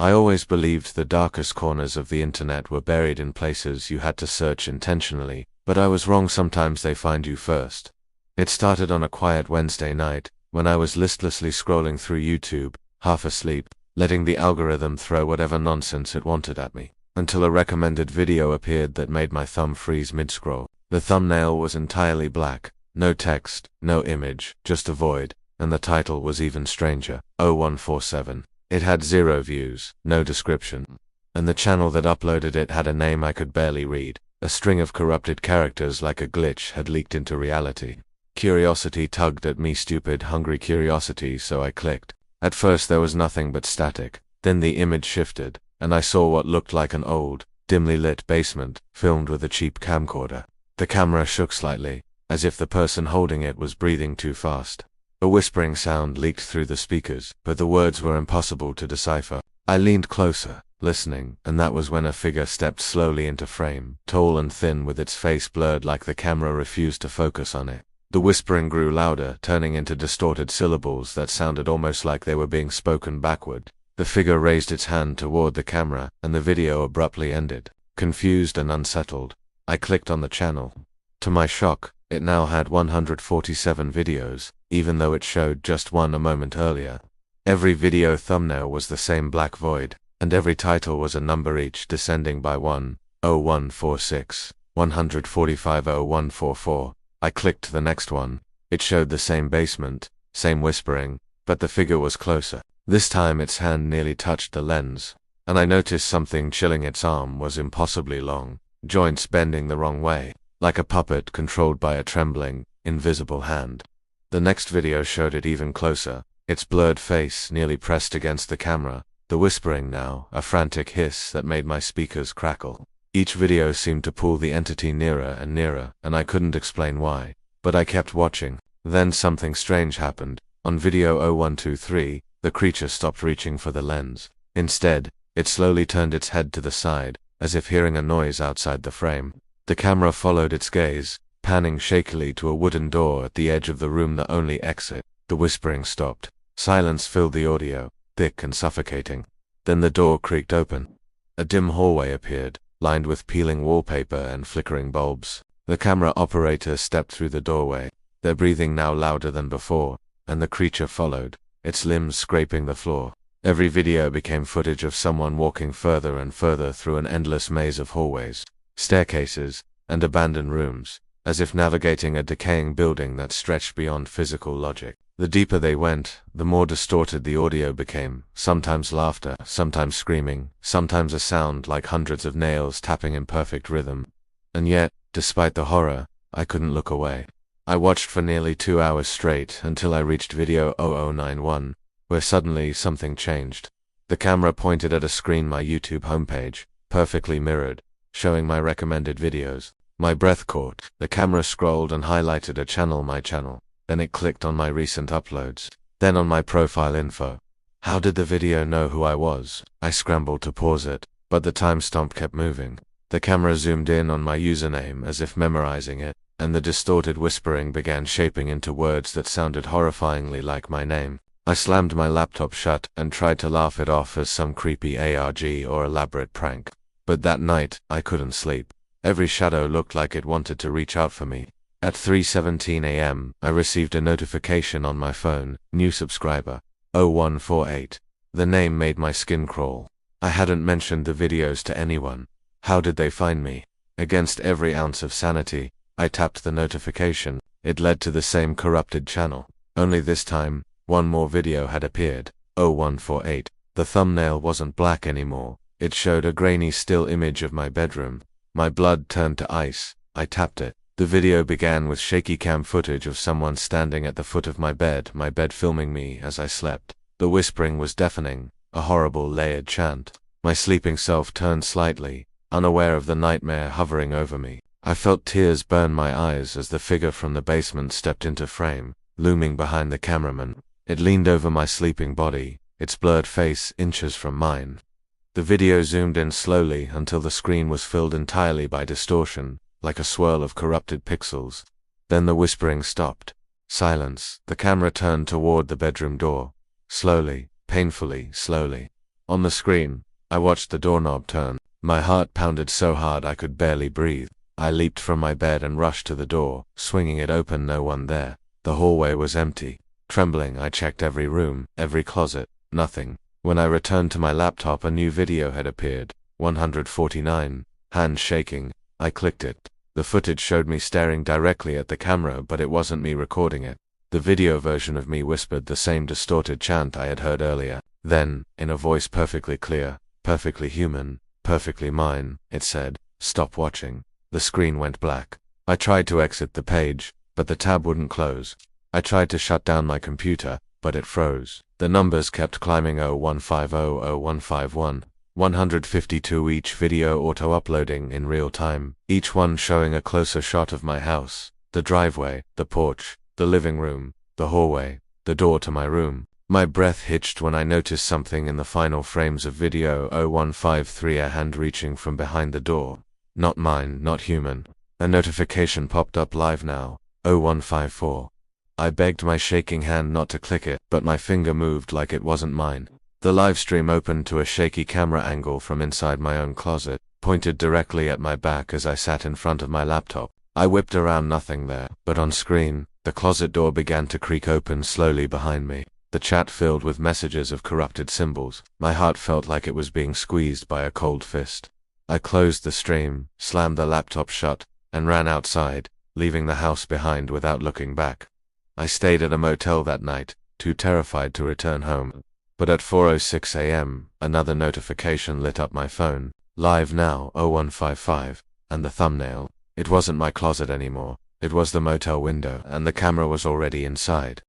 I always believed the darkest corners of the internet were buried in places you had to search intentionally, but I was wrong. Sometimes they find you first. It started on a quiet Wednesday night, when I was listlessly scrolling through YouTube, half asleep, letting the algorithm throw whatever nonsense it wanted at me, until a recommended video appeared that made my thumb freeze mid-scroll. The thumbnail was entirely black, no text, no image, just a void, and the title was even stranger, 0147. It had 0 views, no description, and the channel that uploaded it had a name I could barely read. A string of corrupted characters like a glitch had leaked into reality. Curiosity tugged at me, stupid, hungry curiosity, so I clicked. At first there was nothing but static, then the image shifted, and I saw what looked like an old, dimly lit basement, filmed with a cheap camcorder. The camera shook slightly, as if the person holding it was breathing too fast. A whispering sound leaked through the speakers, but the words were impossible to decipher. I leaned closer, listening, and that was when a figure stepped slowly into frame, tall and thin with its face blurred like the camera refused to focus on it. The whispering grew louder, turning into distorted syllables that sounded almost like they were being spoken backward. The figure raised its hand toward the camera, and the video abruptly ended. Confused and unsettled, I clicked on the channel. To my shock, it now had 147 videos, even though it showed just one a moment earlier. Every video thumbnail was the same black void, and every title was a number, each descending by 1, 0146, 145, 0144. I clicked the next one. It showed the same basement, same whispering, but the figure was closer. This time its hand nearly touched the lens, and I noticed something chilling. Its arm was impossibly long, joints bending the wrong way, like a puppet controlled by a trembling, invisible hand. The next video showed it even closer, its blurred face nearly pressed against the camera, the whispering now a frantic hiss that made my speakers crackle. Each video seemed to pull the entity nearer and nearer, and I couldn't explain why, but I kept watching. Then something strange happened. On video 0123, the creature stopped reaching for the lens. Instead, it slowly turned its head to the side, as if hearing a noise outside the frame. The camera followed its gaze, panning shakily to a wooden door at the edge of the room, the only exit. The whispering stopped. Silence filled the audio, thick and suffocating. Then the door creaked open. A dim hallway appeared, lined with peeling wallpaper and flickering bulbs. The camera operator stepped through the doorway, their breathing now louder than before, and the creature followed, its limbs scraping the floor. Every video became footage of someone walking further and further through an endless maze of hallways, staircases, and abandoned rooms, as if navigating a decaying building that stretched beyond physical logic. The deeper they went, the more distorted the audio became, sometimes laughter, sometimes screaming, sometimes a sound like hundreds of nails tapping in perfect rhythm. And yet, despite the horror, I couldn't look away. I watched for nearly 2 hours straight until I reached video 0091, where suddenly something changed. The camera pointed at a screen, my YouTube homepage, perfectly mirrored, showing my recommended videos. My breath caught. The camera scrolled and highlighted a channel, my channel. Then it clicked on my recent uploads. Then on my profile info. How did the video know who I was? I scrambled to pause it, but the timestamp kept moving. The camera zoomed in on my username as if memorizing it, and the distorted whispering began shaping into words that sounded horrifyingly like my name. I slammed my laptop shut and tried to laugh it off as some creepy ARG or elaborate prank. But that night, I couldn't sleep. Every shadow looked like it wanted to reach out for me. At 3:17 a.m., I received a notification on my phone, new subscriber, 0148. The name made my skin crawl. I hadn't mentioned the videos to anyone. How did they find me? Against every ounce of sanity, I tapped the notification. It led to the same corrupted channel. Only this time, one more video had appeared, 0148. The thumbnail wasn't black anymore. It showed a grainy still image of my bedroom. My blood turned to ice. I tapped it. The video began with shaky cam footage of someone standing at the foot of my bed filming me as I slept. The whispering was deafening, a horrible layered chant. My sleeping self turned slightly, unaware of the nightmare hovering over me. I felt tears burn my eyes as the figure from the basement stepped into frame, looming behind the cameraman. It leaned over my sleeping body, its blurred face inches from mine. The video zoomed in slowly until the screen was filled entirely by distortion, like a swirl of corrupted pixels. Then the whispering stopped. Silence. The camera turned toward the bedroom door. Slowly, painfully, slowly. On the screen, I watched the doorknob turn. My heart pounded so hard I could barely breathe. I leaped from my bed and rushed to the door, swinging it open, no one there. The hallway was empty. Trembling, I checked every room, every closet, nothing. When I returned to my laptop, a new video had appeared. 149. Hands shaking. I clicked it. The footage showed me staring directly at the camera, but it wasn't me recording it. The video version of me whispered the same distorted chant I had heard earlier. Then, in a voice perfectly clear, perfectly human, perfectly mine, it said, "Stop watching." The screen went black. I tried to exit the page, but the tab wouldn't close. I tried to shut down my computer, but it froze. The numbers kept climbing: 0150, 0151, 152, each video auto-uploading in real time, each one showing a closer shot of my house, the driveway, the porch, the living room, the hallway, the door to my room. My breath hitched when I noticed something in the final frames of video 0153, a hand reaching from behind the door. Not mine, not human. A notification popped up: "Live now, 0154. I begged my shaking hand not to click it, but my finger moved like it wasn't mine. The live stream opened to a shaky camera angle from inside my own closet, pointed directly at my back as I sat in front of my laptop. I whipped around, nothing there, but on screen, the closet door began to creak open slowly behind me. The chat filled with messages of corrupted symbols. My heart felt like it was being squeezed by a cold fist. I closed the stream, slammed the laptop shut, and ran outside, leaving the house behind without looking back. I stayed at a motel that night, too terrified to return home. But at 4:06 a.m., another notification lit up my phone. "Live now, 0155, and the thumbnail. It wasn't my closet anymore. It was the motel window, and the camera was already inside.